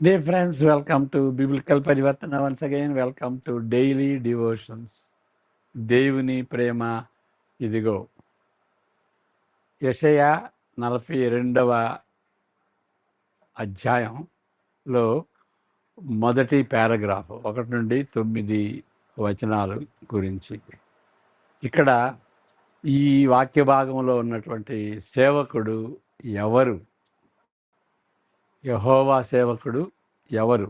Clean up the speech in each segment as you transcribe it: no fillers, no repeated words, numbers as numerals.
Dear friends, welcome to Biblical Parivartana. Once again, welcome to Daily Devotions. దేవుని ప్రేమ ఇదిగో. యెషయా 42వ అధ్యాయంలో మొదటి పారాగ్రాఫ్ 1 నుండి 9 వచనాలు గురించి. ఇక్కడ ఈ వాక్య భాగంలో ఉన్నటువంటి సేవకుడు ఎవరు? యెహోవా సేవకుడు ఎవరు?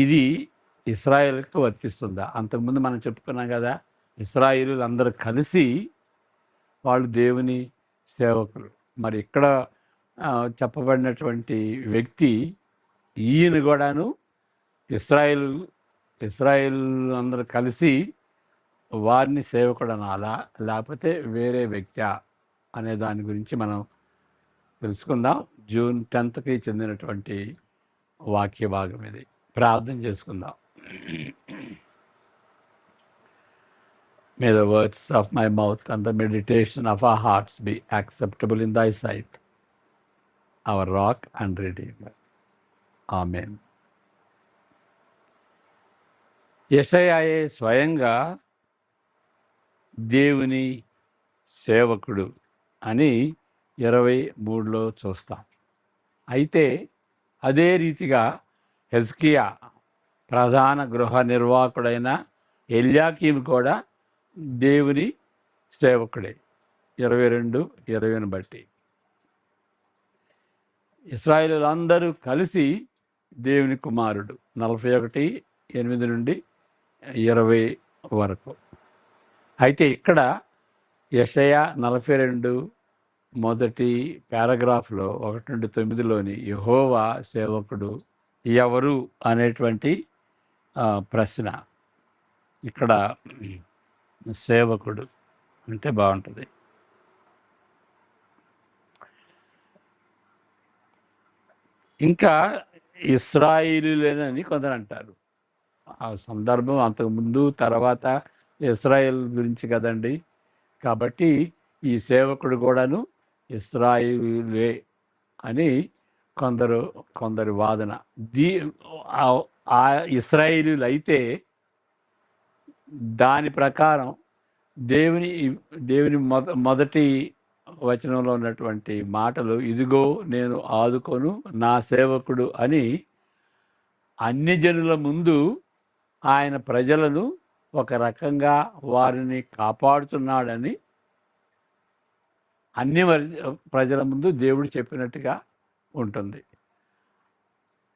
ఇది ఇశ్రాయేలుకు వర్తిస్తుందా? అంతకుముందు మనం చెప్పుకున్నాం కదా, ఇశ్రాయేలీయులు అందరూ కలిసి వాళ్ళు దేవుని సేవకులు. మరి ఇక్కడ చెప్పబడినటువంటి వ్యక్తి ఈయన కూడాను ఇశ్రాయేల్ అందరూ కలిసి వారిని సేవకుడు అనాలా, లేకపోతే వేరే వ్యక్తి అనే దాని గురించి మనం తెలుసుకుందాం. జూన్ 10కి చెందినటువంటి వాక్య భాగం ఇది. ప్రార్థన చేసుకుందాం. May the words of my mouth and the meditation of our hearts be acceptable in thy sight, our rock and redeemer. Amen. యెషయాయే స్వయంగా దేవుని సేవకుడు అని 23లో చూస్తాం. అయితే అదే రీతిగా హెజ్కియా ప్రధాన గృహ నిర్వాహకుడైన ఎల్యాకీము కూడా దేవుని సేవకుడే. 22:20 బట్టి ఇశ్రాయేలీయులందరూ కలిసి దేవుని కుమారుడు. 41:8 నుండి 20 వరకు. అయితే ఇక్కడ యెషయా 42 మొదటి పారాగ్రాఫ్లో 1 నుండి 9లోని యెహోవా సేవకుడు ఎవరు అనేటువంటి ప్రశ్న. ఇక్కడ సేవకుడు అంటే బాగుంటుంది. ఇంకా ఇశ్రాయేలీయులేనని కొందరు అంటారు. ఆ సందర్భం అంతకుముందు తర్వాత ఇశ్రాయేల్ గురించి కదండి. కాబట్టి ఈ సేవకుడు కూడాను ఇశ్రాయేలులే అని కొందరి వాదన. ఆ ఇశ్రాయేలీయులు అయితే దాని ప్రకారం దేవుని మొదటి వచనంలో ఉన్నటువంటి మాటలు, ఇదిగో నేను ఆదుకొను నా సేవకుడు అని అన్యజనుల ముందు ఆయన ప్రజలను ఒక రకంగా వారిని కాపాడుతున్నాడని అన్ని ప్రజల ముందు దేవుడు చెప్పినట్టుగా ఉంటుంది.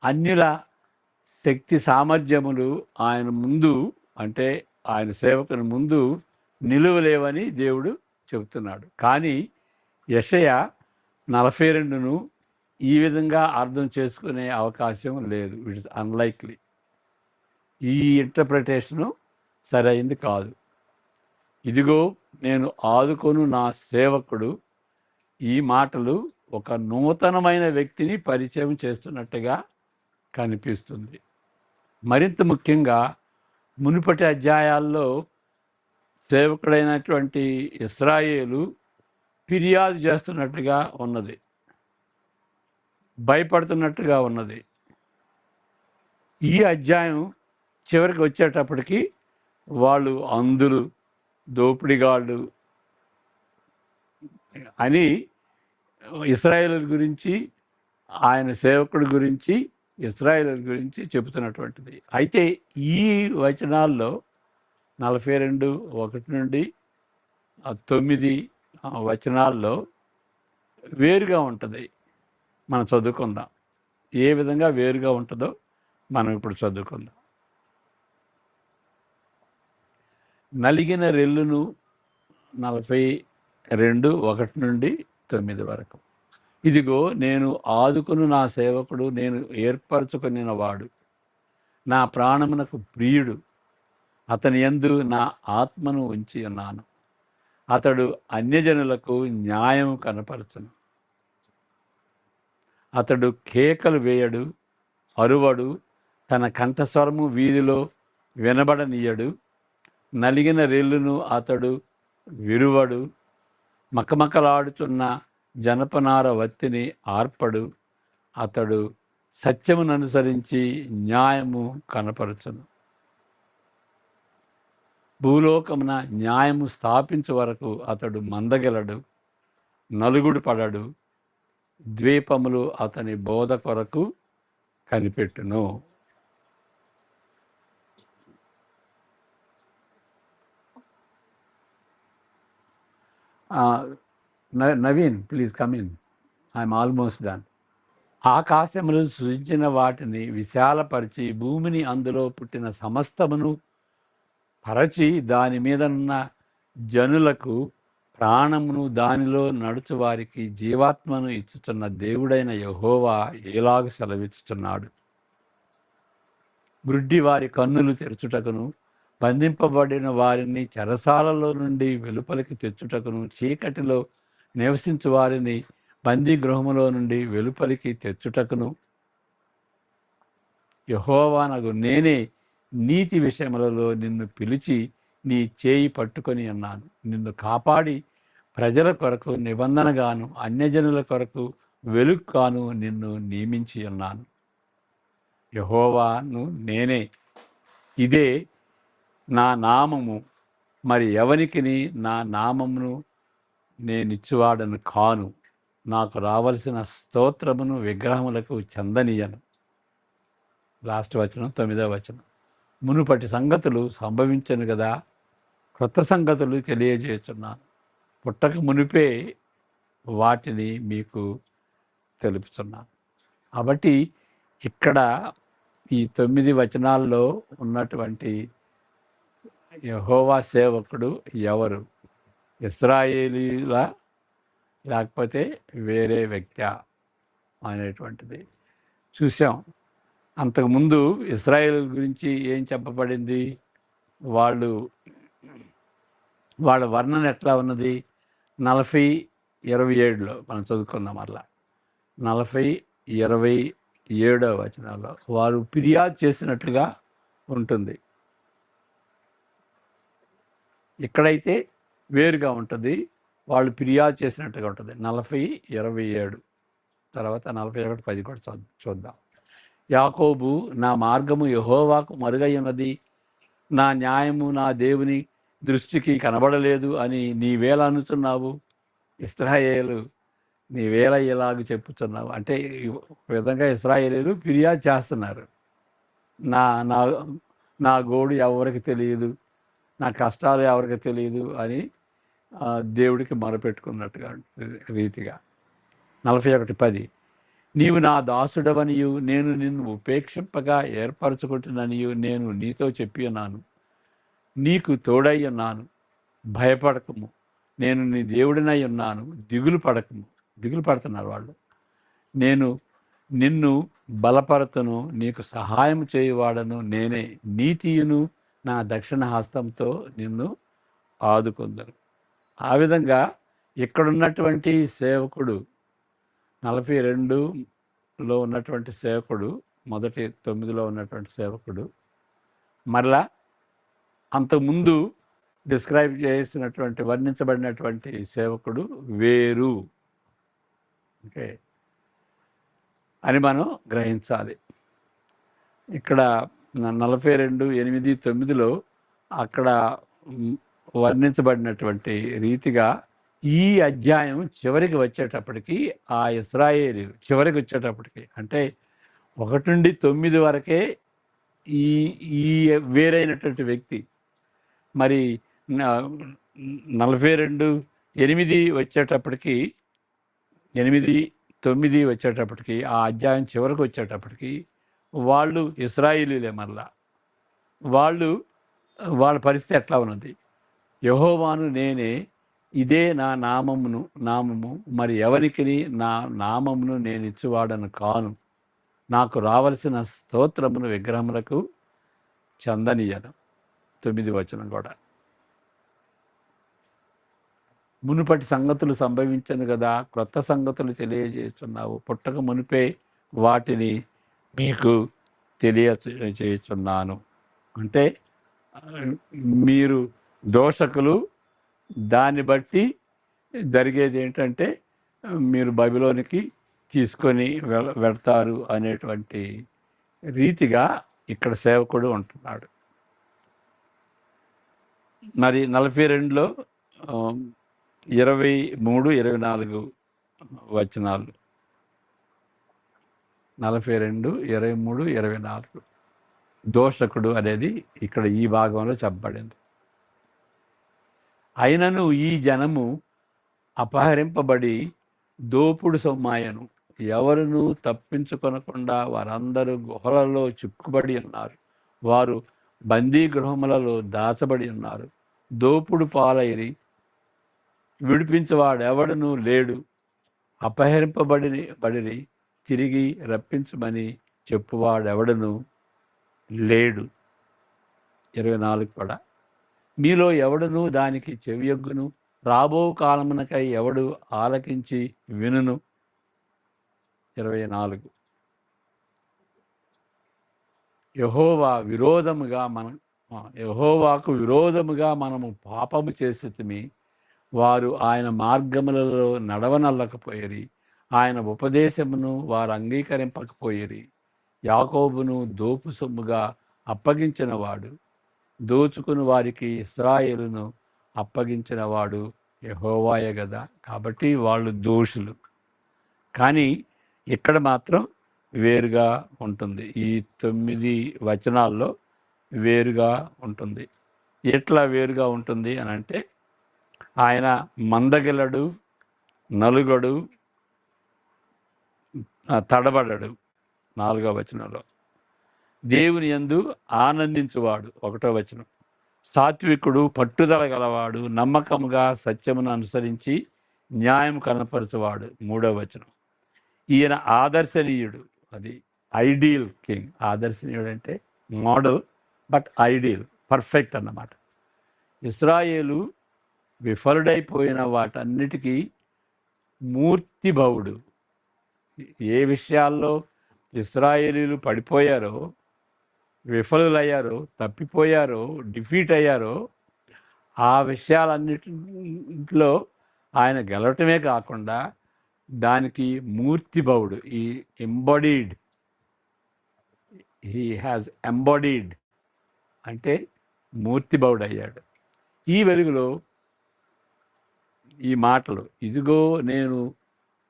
అన్యుల శక్తి సామర్థ్యములు ఆయన ముందు, అంటే ఆయన సేవకుని ముందు నిలువలేవని దేవుడు చెబుతున్నాడు. కానీ యెషయా 42ను ఈ విధంగా అర్థం చేసుకునే అవకాశం లేదు. It's unlikely. ఈ ఇంటర్ప్రిటేషను సరైంది కాదు. ఇదిగో నేను ఆదుకొను నా సేవకుడు, ఈ మాటలు ఒక నూతనమైన వ్యక్తిని పరిచయం చేస్తున్నట్టుగా కనిపిస్తుంది. మరింత ముఖ్యంగా మునుపటి అధ్యాయాల్లో సేవకుడైనటువంటి ఇశ్రాయేలు ఫిర్యాదు చేస్తున్నట్టుగా ఉన్నది, భయపడుతున్నట్టుగా ఉన్నది. ఈ అధ్యాయం చివరికి వచ్చేటప్పటికి వాళ్ళు అంధులు, దోపిడిగాళ్ళు అని ఇశ్రాయేలు గురించి, ఆయన సేవకుడి గురించి, ఇశ్రాయేలు గురించి చెబుతున్నటువంటిది. అయితే ఈ వచనాల్లో 42:1 నుండి 9 వచనాల్లో వేరుగా ఉంటుంది. మనం చదువుకుందాం. ఏ విధంగా వేరుగా ఉంటుందో మనం ఇప్పుడు చదువుకుందాం. నలిగిన రెల్లును 42:1 నుండి 9 వరకు. ఇదిగో నేను ఆదుకును నా సేవకుడు, నేను ఏర్పరచుకునిన వాడు, నా ప్రాణమునకు ప్రియుడు, అతని యందు నా ఆత్మను ఉంచి ఉన్నాను. అతడు అన్యజనులకు న్యాయం కనపరచును. అతడు కేకలు వేయడు, అరువడు, తన కంఠస్వరము వీధిలో వినబడనీయడు. నలిగిన రెల్లును అతడు విరువడు, మకమకలాడుతున్న జనపనార వత్తిని ఆర్పడు. అతడు సత్యమును అనుసరించి న్యాయము కనపరచును. భూలోకమున న్యాయము స్థాపించే వరకు అతడు మందగెలడు, నలుగుడు పడడు. ద్వీపములు అతని బోధ కొరకు కనిపెట్టును. Naveen, please come in. I'm almost done. ఆకాశములు సృజించిన వాటిని విశాలపరిచి భూమిని అందులో పుట్టిన సమస్తమును పరచి దాని మీదనున్న జనులకు ప్రాణమును దానిలో నడుచు వారికి జీవాత్మను ఇచ్చుచున్న దేవుడైన యెహోవా ఏలాగు సెలవిచ్చుచున్నాడు. గ్రుడ్డి వారి కన్నులు తెరచుటకును, బంధింపబడిన వారిని చెరసాలలో నుండి వెలుపలికి తెచ్చుటకును, చీకటిలో నివసించు వారిని బందీ గృహములో నుండి వెలుపలికి తెచ్చుటకును యెహోవానగు నేనే నీతి విషయములలో నిన్ను పిలిచి నీ చేయి పట్టుకొని ఉన్నాను. నిన్ను కాపాడి ప్రజల కొరకు నిబంధనగాను అన్యజనుల కొరకు వెలుగుగాను నిన్ను నియమించి ఉన్నాను. యెహోవాను నేనే, ఇదే నా నామము. మరి ఎవనికిని నా నామమును నేనిచ్చువాడను కాను. నాకు రావలసిన స్తోత్రమును విగ్రహములకు చెందనీయను. లాస్ట్ వచనం, 9వ వచనం. మునుపటి సంగతులు సంభవించను కదా, క్రొత్త సంగతులు తెలియజేస్తున్నాను. పుట్టక మునిపే వాటిని మీకు తెలుపుతున్నాను. కాబట్టి ఇక్కడ ఈ 9 వచనాల్లో ఉన్నటువంటి యెహోవా సేవకుడు ఎవరు? ఇశ్రాయేలీల లేకపోతే వేరే వ్యక్తి అనేటువంటిది చూసాం. అంతకుముందు ఇశ్రాయేల్ గురించి ఏం చెప్పబడింది? వాళ్ళ వర్ణన ఎట్లా ఉన్నది? 40:27లో మనం చదువుకుందాం. అట్లా 40:27 వచనాల్లో వారు ఫిర్యాదు చేసినట్లుగా ఉంటుంది. ఇక్కడైతే వేరుగా ఉంటుంది, వాళ్ళు ఫిర్యాదు చేసినట్టుగా ఉంటుంది. 40:27 తర్వాత 41:10 కూడా చూద్దాం. యాకోబు, నా మార్గము యెహోవాకు మరుగై ఉన్నది, నా న్యాయము నా దేవుని దృష్టికి కనబడలేదు అని నీవేళ అనుచున్నావు. ఇశ్రాయేలు, నీవేళ ఇలాగ చెప్పుతున్నావు. అంటే ఒక విధంగా ఇశ్రాయేలీలు ఫిర్యాదు చేస్తున్నారు. నా నా నా గోడు ఎవరికి తెలియదు, నా కష్టాలు ఎవరికి తెలియదు అని దేవుడికి మొరపెట్టుకున్నట్టుగా రీతిగా. 41:10 నీవు నా దాసుడవనియు నేను నిన్ను ఉపేక్షింపగా ఏర్పరచుకుంటున్ననియు నేను నీతో చెప్పి ఉన్నాను. నీకు తోడై ఉన్నాను, భయపడకము, నేను నీ దేవుడినై ఉన్నాను, దిగులు పడకము. దిగులు పడుతున్నారు వాళ్ళు. నేను నిన్ను బలపరతును, నీకు సహాయం చేయువాడను నేనే, నీతియును నా దక్షిణ హస్తంతో నిన్ను ఆదుకుందను. ఆ విధంగా ఇక్కడున్నటువంటి సేవకుడు, 42లో ఉన్నటువంటి సేవకుడు, మొదటి 9లో ఉన్నటువంటి సేవకుడు, మరలా అంతకుముందు డిస్క్రైబ్ చేసినటువంటి వర్ణించబడినటువంటి సేవకుడు వేరు. ఓకే అని మనం గ్రహించాలి. ఇక్కడ 42:8-9లో అక్కడ వర్ణించబడినటువంటి రీతిగా ఈ అధ్యాయం చివరికి వచ్చేటప్పటికి, ఆ ఇశ్రాయేలు చివరికి వచ్చేటప్పటికి, అంటే 1-9 వరకే ఈ ఈ వేరైనటువంటి వ్యక్తి. మరి 42:8 వచ్చేటప్పటికి, 8-9 వచ్చేటప్పటికి, ఆ అధ్యాయం చివరికి వచ్చేటప్పటికి వాళ్ళు ఇశ్రాయేలీలే. మరలా వాళ్ళ పరిస్థితి ఎట్లా ఉన్నది? యెహోవాను నేనే, ఇదే నా నామము, మరి ఎవరికి నా నామమును నేను ఇచ్చువాడను కాను. నాకు రావలసిన స్తోత్రమును విగ్రహములకు చెందనీయను. 9వ వచనం కూడా. మునుపటి సంగతులు సంభవించను కదా, క్రొత్త సంగతులు తెలియజేస్తున్నావు. పుట్టక మునిపే వాటిని మీకు తెలియచేస్తున్నాను. అంటే మీరు దోషకులు, దాన్ని బట్టి జరిగేది ఏంటంటే మీరు బబిలోనికి తీసుకొని వెడతారు అనేటువంటి రీతిగా ఇక్కడ సేవకుడు ఉంటున్నాడు. మరి 42లో 23, 24 వచనాలు. 42, 23, 24 దోషకుడు అనేది ఇక్కడ ఈ భాగంలో చెప్పబడింది. అయినను ఈ జనము అపహరింపబడి దోపుడు సొమ్మాయను, ఎవరును తప్పించుకొనకుండా వారందరూ గుహలలో చిక్కుబడి ఉన్నారు. వారు బందీ గృహములలో దాచబడి ఉన్నారు. దోపుడు పాలైరి, విడిపించేవాడెవడనూ లేడు. అపహరింపబడిరి, తిరిగి రప్పించమని చెప్పువాడెవడనూ లేడు. 24 కూడా, మీలో ఎవడనూ దానికి చెవియొగ్గును, రాబో కాలమునకై ఎవడు ఆలకించి వినును. 24 యెహోవాకు విరోధముగా మనము పాపము చేసితిమి. వారు ఆయన మార్గములలో నడవనల్లకపోయిరి, ఆయన ఉపదేశమును వారు అంగీకరింపకపోయిరి. యాకోబును దోపు సొమ్ముగా అప్పగించిన వాడు, దోచుకుని వారికి ఇశ్రాయేలును అప్పగించిన వాడు యెహోవాయే కదా. కాబట్టి వాళ్ళు దోషులు. కానీ ఇక్కడ మాత్రం వేరుగా ఉంటుంది. ఈ 9 వచనాల్లో వేరుగా ఉంటుంది. ఎట్లా వేరుగా ఉంటుంది అని అంటే, ఆయన మందగిలడు, నలుగడు, తడబడడు. 4వ వచనంలో దేవుని యందు ఆనందించువాడు. 1వ వచనం సాత్వికుడు, పట్టుదల గలవాడు, నమ్మకముగా సత్యమును అనుసరించి న్యాయం కనపరచువాడు. 3వ వచనం ఈయన ఆదర్శనీయుడు. అది ఐడియల్ కింగ్. ఆదర్శనీయుడు అంటే మోడల్, బట్ ఐడియల్, పర్ఫెక్ట్ అన్నమాట. ఇశ్రాయేలు విఫలుడైపోయిన వాటన్నిటికీ మూర్తిభవుడు. ఏ విషయాల్లో ఇశ్రాయేలీలు పడిపోయారో, విఫలులయ్యారో, తప్పిపోయారో, డిఫీట్ అయ్యారో, ఆ విషయాలన్నిటిలో ఆయన గెలవటమే కాకుండా దానికి మూర్తిభవుడు. ఈ ఎంబాడీడ్, హీ హ్యాజ్ ఎంబాడీడ్ అంటే మూర్తిభవుడు అయ్యాడు. ఈ వెలుగులో ఈ మాటలు, ఇదిగో నేను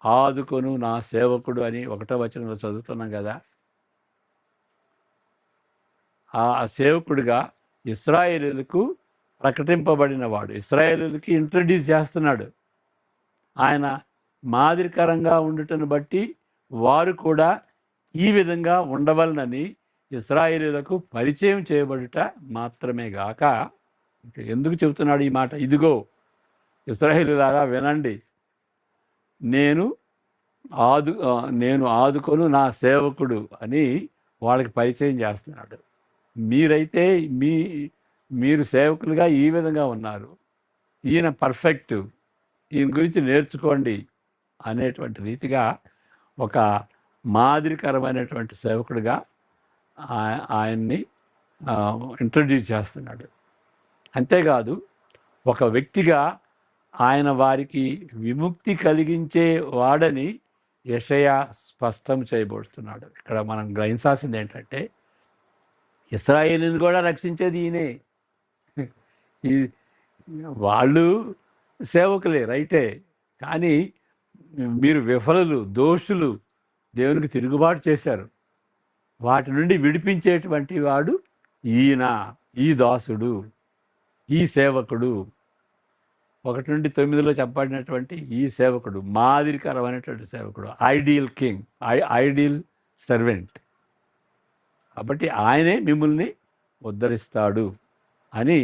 ఆదుకొను నా సేవకుడు అని 1వ వచనంలో చదువుతున్నాం కదా. ఆ సేవకుడిగా ఇశ్రాయేలీయులకు ప్రకటింపబడిన వాడు, ఇశ్రాయేలీయులకి ఇంట్రడ్యూస్ చేస్తున్నాడు. ఆయన మాదిరికరంగా ఉండుటను బట్టి వారు కూడా ఈ విధంగా ఉండవలనని ఇశ్రాయేలీయులకు పరిచయం చేయబడుట మాత్రమే గాక, ఎందుకు చెబుతున్నాడు ఈ మాట? ఇదిగో ఇశ్రాయేలీయులారా వినండి, నేను ఆదుకొను నా సేవకుడు అని వాళ్ళకి పరిచయం చేస్తున్నాడు. మీరైతే మీరు సేవకులుగా ఈ విధంగా ఉన్నారు, ఈయన పర్ఫెక్ట్, ఈయన గురించి నేర్చుకోండి అనేటువంటి రీతిగా ఒక మాదిరికరమైనటువంటి సేవకుడిగా ఆయన్ని ఇంట్రడ్యూస్ చేస్తున్నాడు. అంతేకాదు, ఒక వ్యక్తిగా ఆయన వారికి విముక్తి కలిగించే వాడని యెషయా స్పష్టం చేయబడుతున్నాడు. ఇక్కడ మనం గ్రహించాల్సింది ఏంటంటే, ఇశ్రాయేలుని కూడా రక్షించేది ఈయనే. వాళ్ళు సేవకులే, రైటే, కానీ మీరు విఫలులు, దోషులు, దేవునికి తిరుగుబాటు చేశారు. వాటి నుండి విడిపించేటువంటి వాడు ఈయన, ఈ దాసుడు, ఈ సేవకుడు. 1 నుండి 9లో చెప్పబడినటువంటి ఈ సేవకుడు మాదిరికరమైనటువంటి సేవకుడు, ఐడియల్ కింగ్, ఐడియల్ సర్వెంట్. కాబట్టి ఆయనే మిమ్మల్ని ఉద్ధరిస్తాడు అని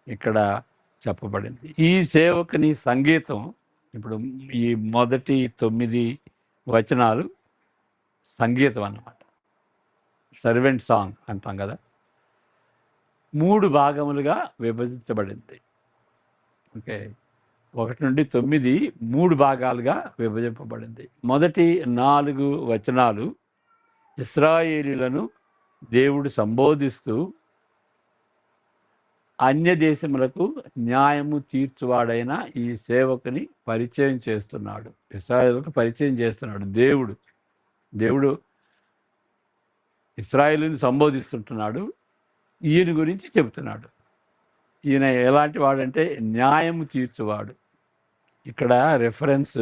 ఇక్కడ చెప్పబడింది. ఈ సేవకుని సంగీతం, ఇప్పుడు ఈ మొదటి 9 వచనాలు సంగీతం అన్నమాట, సర్వెంట్ సాంగ్ అంటాం కదా. 3 భాగములుగా విభజించబడింది. ఓకే, 1 నుండి 9 3 భాగాలుగా విభజింపబడింది. మొదటి 4 వచనాలు ఇశ్రాయేలీయులను దేవుడు సంబోధిస్తూ అన్య దేశములకు న్యాయము తీర్చువాడైన ఈ సేవకుని పరిచయం చేస్తున్నాడు. ఇశ్రాయేలుకు పరిచయం చేస్తున్నాడు. దేవుడు ఇశ్రాయేలుని సంబోధిస్తుంటున్నాడు. ఈయన గురించి చెబుతున్నాడు. ఈయన ఎలాంటి వాడంటే న్యాయము తీర్చువాడు. ఇక్కడ రెఫరెన్స్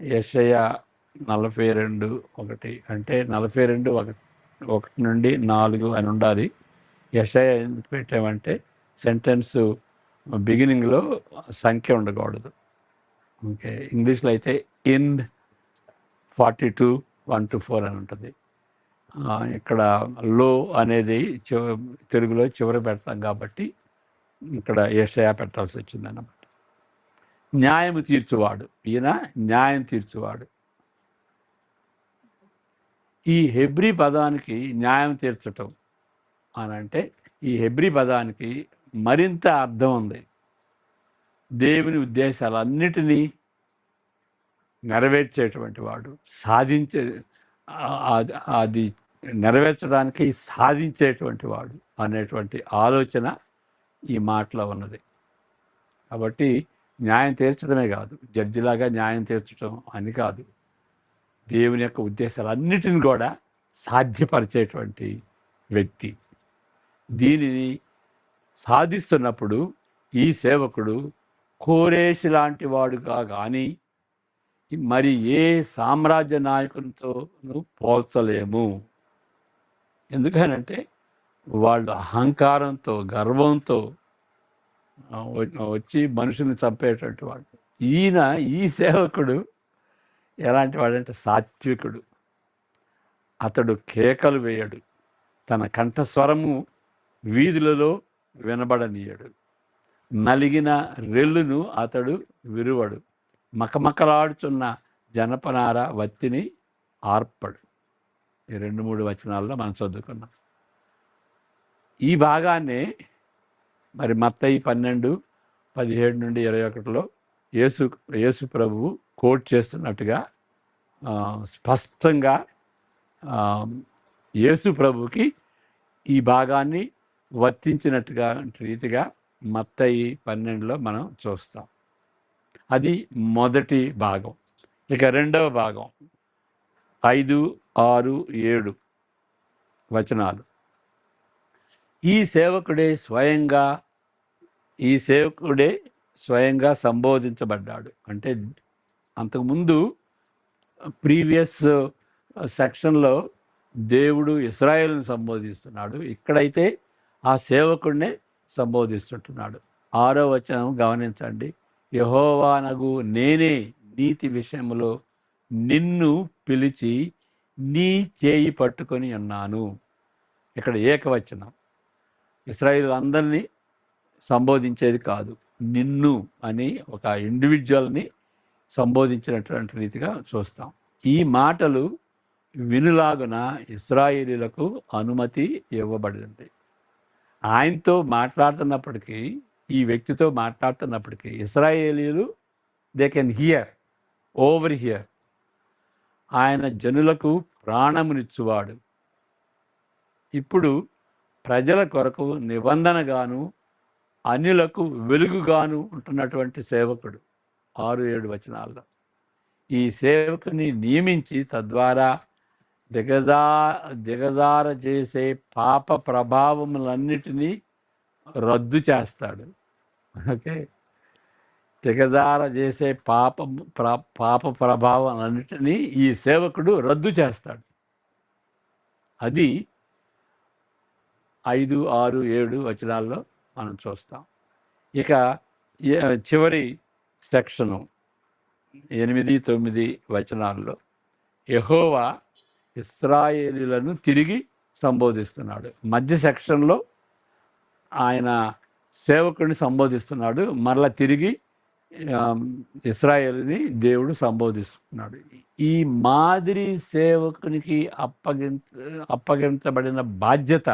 యెషయా 42:1 అంటే 42:1 నుండి 4 అని ఉండాలి. యెషయా ఎందుకు పెట్టామంటే సెంటెన్స్ బిగినింగ్లో సంఖ్య ఉండకూడదు. ఓకే, ఇంగ్లీష్లో అయితే ఇన్ 42:1-4 అని ఉంటుంది. ఇక్కడ లో అనేది తెలుగులో చివరి పెడతాం కాబట్టి ఇక్కడ యెషయా పెట్టాల్సి వచ్చిందన్నమాట. న్యాయము తీర్చువాడు, ఈయన న్యాయం తీర్చువాడు. ఈ హెబ్రీ పదానికి న్యాయం తీర్చటం అని అంటే ఈ హెబ్రీ పదానికి మరింత అర్థం ఉంది. దేవుని ఉద్దేశాలన్నిటినీ నెరవేర్చేటువంటి వాడు, అది నెరవేర్చడానికి సాధించేటువంటి వాడు అనేటువంటి ఆలోచన ఈ మాటలో ఉన్నది. కాబట్టి న్యాయం తీర్చడమే కాదు, జడ్జిలాగా న్యాయం తీర్చడం అని కాదు, దేవుని యొక్క ఉద్దేశాలన్నిటిని కూడా సాధ్యపరిచేటువంటి వ్యక్తి. దీనిని సాధిస్తున్నప్పుడు ఈ సేవకుడు కోరేషి లాంటి వాడుగా కానీ మరి ఏ సామ్రాజ్య నాయకునితోనూ పోల్చలేము. ఎందుకనంటే వాళ్ళు అహంకారంతో, గర్వంతో వచ్చి మనుషుని చంపేటటువంటి వాడు. ఈ సేవకుడు ఎలాంటి వాడంటే సాత్వికుడు. అతడు కేకలు వేయడు, తన కంఠస్వరము వీధులలో వినబడనీయడు, నలిగిన రెల్లును అతడు విరువడు, మకమకలాడుచున్న జనపనార వత్తిని ఆర్పడు. ఈ 2-3 వచనాల్లో మనం చదువుకున్నాం. ఈ భాగాన్ని మరి మత్తయి 12:17-21 యేసు ప్రభువు కోట్ చేస్తున్నట్టుగా స్పష్టంగా యేసు ప్రభువుకి ఈ భాగాన్ని వర్తించినట్టుగా రీతిగా మత్తయి 12లో మనం చూస్తాం. అది మొదటి భాగం. ఇక రెండవ భాగం 5, 6, 7 వచనాలు. ఈ సేవకుడే స్వయంగా సంబోధించబడ్డాడు. అంటే అంతకుముందు ప్రీవియస్ సెక్షన్లో దేవుడు ఇశ్రాయేలును సంబోధిస్తున్నాడు, ఇక్కడైతే ఆ సేవకుడినే సంబోధిస్తుంటున్నాడు. 6వ వచనం గమనించండి. యెహోవానగు నేనే నీతి విషయంలో నిన్ను పిలిచి నీ చేయి పట్టుకొని ఉన్నాను. ఇక్కడ ఏకవచనం. ఇశ్రాయేలు అందరినీ సంబోధించేది కాదు, నిన్ను అని ఒక ఇండివిజువల్ని సంబోధించినటువంటి రీతిగా చూస్తాం. ఈ మాటలు వినులాగున ఇశ్రాయేలీలకు అనుమతి ఇవ్వబడింది. ఆయనతో మాట్లాడుతున్నప్పటికీ, ఈ వ్యక్తితో మాట్లాడుతున్నప్పటికీ ఇశ్రాయేలీలు దే కెన్ ఓవర్ హియర్. ఆయన జనులకు ప్రాణమునిచ్చువాడు. ఇప్పుడు ప్రజల కొరకు నిబంధనగాను అన్యులకు వెలుగుగాను ఉంటున్నటువంటి సేవకుడు. 6-7 వచనాల్లో ఈ సేవకుని నియమించి తద్వారా దిగజార చేసే పాప ప్రభావములన్నిటినీ రద్దు చేస్తాడు. ఓకే, దిగజార చేసే పాప ప్రభావాలన్నిటినీ ఈ సేవకుడు రద్దు చేస్తాడు. అది 5, 6, 7 వచనాల్లో మనం చూస్తాం. ఇక చివరి సెక్షను 8, 9 వచనాల్లో యెహోవా ఇశ్రాయేలీలను తిరిగి సంబోధిస్తున్నాడు. మధ్య సెక్షన్లో ఆయన సేవకుడిని సంబోధిస్తున్నాడు, మరలా తిరిగి ఇశ్రాయేలుని దేవుడు సంబోధిస్తున్నాడు. ఈ మాదిరి సేవకునికి అప్పగించబడిన బాధ్యత,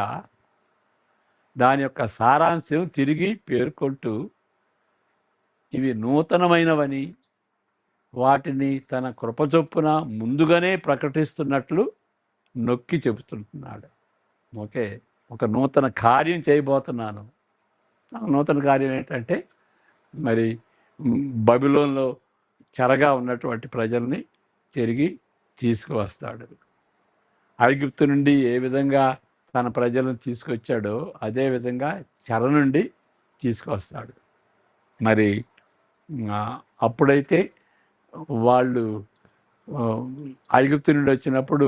దాని యొక్క సారాంశం తిరిగి పేర్కొంటూ ఇవి నూతనమైనవని, వాటిని తన కృపచొప్పున ముందుగానే ప్రకటిస్తున్నట్లు నొక్కి చెబుతున్నాడు. ఓకే, ఒక నూతన కార్యం చేయబోతున్నాను, నూతన కార్యం ఏంటంటే మరి బబిలోన్లో చెరగా ఉన్నటువంటి ప్రజల్ని తిరిగి తీసుకువస్తాడు. ఐగుప్తు నుండి ఏ విధంగా తన ప్రజలను తీసుకొచ్చాడో అదే విధంగా చెర నుండి తీసుకొస్తాడు. మరి అప్పుడైతే వాళ్ళు ఐగుప్తు నుండి వచ్చినప్పుడు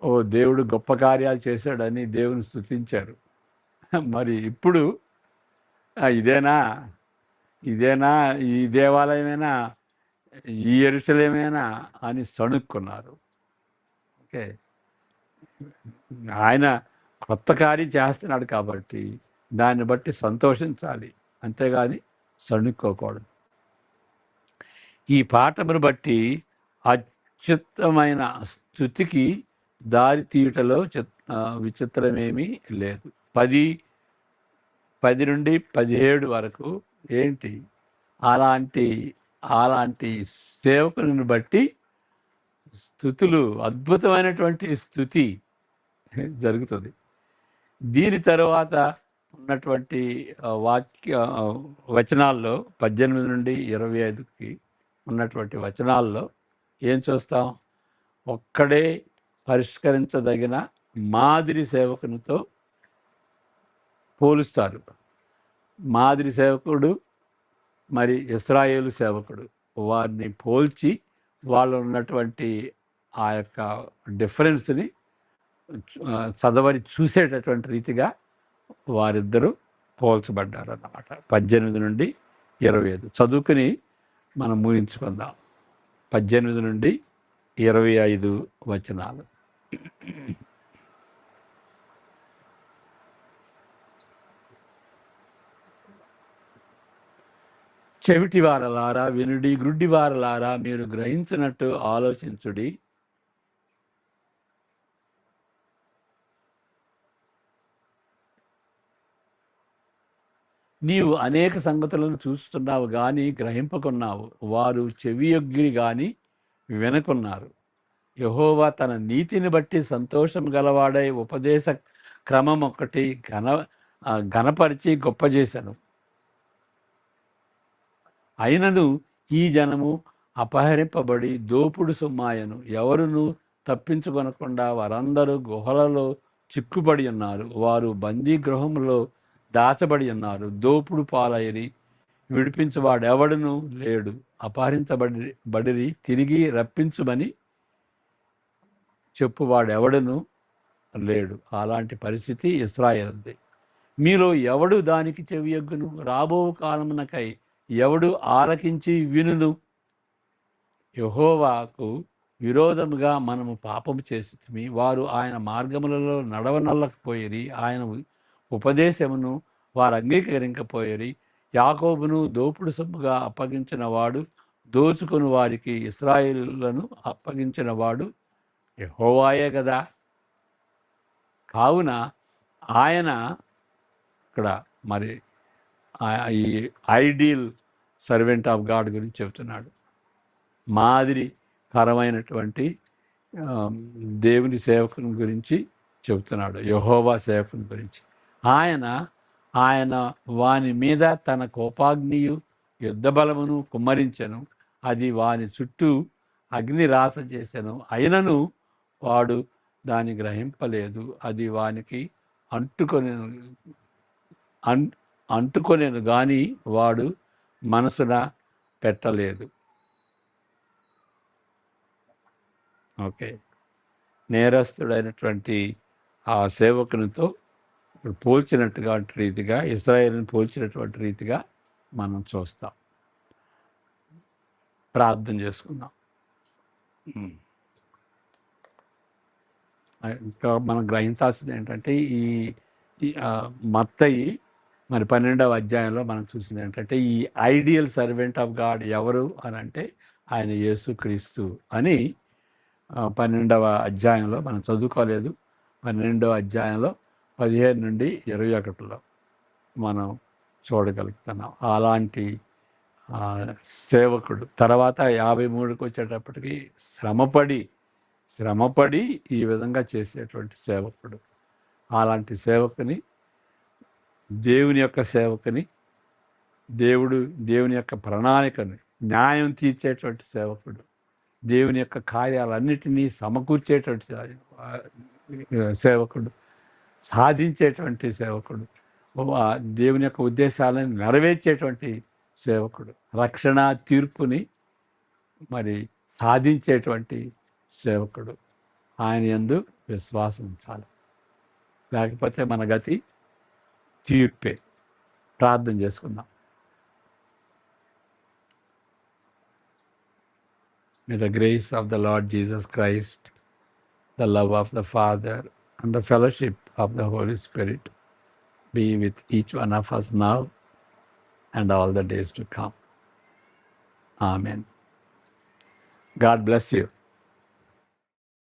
ఓ దేవుడు గొప్ప కార్యాలు చేశాడని దేవుని స్తుతించారు. మరి ఇప్పుడు ఇదేనా ఈ దేవాలయమేనా, ఈ యెరూషలేమేనా అని సణుక్కున్నారు. ఓకే, ఆయన కొత్త కార్యం చేస్తున్నాడు కాబట్టి దాన్ని బట్టి సంతోషించాలి, అంతేగాని సణుక్కోకూడదు. ఈ పాఠమును బట్టి అత్యుత్తమైన స్థుతికి దారి తీయటలో విచిత్రమేమీ లేదు. 10 నుండి 17 వరకు ఏంటి అలాంటి సేవకులను బట్టి స్థుతులు, అద్భుతమైనటువంటి స్థుతి జరుగుతుంది. దీని తర్వాత ఉన్నటువంటి వచనాల్లో 18 నుండి 25కి ఉన్నటువంటి వచనాల్లో ఏం చూస్తాం? ఒక్కడే పరిష్కరించదగిన మాదిరి సేవకునితో పోలుస్తారు. మాదిరి సేవకుడు మరి ఇశ్రాయేలు సేవకుడు, వారిని పోల్చి వాళ్ళు ఉన్నటువంటి ఆ యొక్క డిఫరెన్స్ని చదవని చూసేటటువంటి రీతిగా వారిద్దరూ పోల్చబడ్డారు అన్నమాట. 18 నుండి 25 చదువుకుని మనం ముగించుకుందాం. 18 నుండి 25 వచనాలు. చెవిటి వారలారా వినుడి, గ్రుడ్డి వారలారా మీరు గ్రహించినట్టు ఆలోచించుడి. నీవు అనేక సంగతులను చూస్తున్నావు కానీ గ్రహింపకున్నావు. వారు చెవియొగ్గిరి కానీ వినకున్నారు. యెహోవా తన నీతిని బట్టి సంతోషం గలవాడై ఉపదేశ క్రమం ఒకటి ఘనపరిచి గొప్ప చేశాను. అయినను ఈ జనము అపహరింపబడి దోపుడు సొమ్మాయను. ఎవరును తప్పించుకొనకుండా వారందరూ గుహలలో చిక్కుబడి ఉన్నారు. వారు బందీ గృహంలో దాచబడి ఉన్నారు. దోపుడు పాలైరి, విడిపించువాడెవడును లేడు. అపహరించబడి తిరిగి రప్పించుమని చెప్పువాడెవడును లేడు. అలాంటి పరిస్థితి ఇశ్రాయేలుది. మీలో ఎవడు దానికి చెవియొగ్గును? రాబో కాలమునకై ఎవడు ఆలకించి వినును? యెహోవాకు విరోధముగా మనము పాపము చేసితిమి. వారు ఆయన మార్గములలో నడవనల్లకపోయిరి. ఆయన ఉపదేశమును వారు అంగీకరించకపోయిరి. యాకోబును దోపుడు సొమ్ముగా అప్పగించిన వాడు, దోచుకుని వారికి ఇశ్రాయేలులను అప్పగించిన వాడు యెహోవాయే కదా. కావున ఆయన ఇక్కడ మరి ఈ ఐడియల్ సర్వెంట్ ఆఫ్ గాడ్ గురించి చెబుతున్నాడు. మాదిరికరమైనటువంటి దేవుని సేవకుని గురించి చెబుతున్నాడు, యెహోవా సేవకుని గురించి. ఆయన వాని మీద తన కోపాగ్నియు యుద్ధ బలమును కుమ్మరించెను. అది వాని చుట్టూ అగ్ని రాస చేసెను. అయినను వాడు దాన్ని గ్రహింపలేదు. అది వానికి అంటుకొనెను కానీ వాడు మనసున పెట్టలేదు. ఓకే, నేరస్తుడైనటువంటి ఆ సేవకునితో పోల్చినట్టుగా రీతిగా, ఇశ్రాయేలుని పోల్చినటువంటి రీతిగా మనం చూస్తాం. ప్రార్థన చేసుకుందాం. ఇంకా మనం గ్రహించాల్సింది ఏంటంటే ఈ మత్తయి మరి 12వ అధ్యాయంలో మనం చూసింది ఏంటంటే ఈ ఐడియల్ సర్వెంట్ ఆఫ్ గాడ్ ఎవరు అని అంటే ఆయన యేసుక్రీస్తు అని 12వ అధ్యాయంలో మనం చదువుకోలేదు. 12వ అధ్యాయంలో 15 నుండి 21లో మనం చూడగలుగుతున్నాం. అలాంటి సేవకుడు తర్వాత 53కి వచ్చేటప్పటికి శ్రమపడి ఈ విధంగా చేసేటువంటి సేవకుడు. అలాంటి సేవకుని దేవుని యొక్క సేవకుని, దేవుని యొక్క ప్రణాళికని న్యాయం తీర్చేటువంటి సేవకుడు, దేవుని యొక్క కార్యాలన్నిటినీ సమకూర్చేటువంటి సేవకుడు, సాధించేటువంటి సేవకుడు, దేవుని యొక్క ఉద్దేశాలను నెరవేర్చేటువంటి సేవకుడు, రక్షణ తీర్పుని మరి సాధించేటువంటి సేవకుడు. ఆయన యందు విశ్వాసం ఉంచాలి, లేకపోతే మన గతి తీర్పే. ప్రార్థన చేసుకుందాం. May the grace of the Lord Jesus Christ, the love of the Father, and the fellowship of the Holy Spirit be with each one of us now and all the days to come. Amen. God bless you.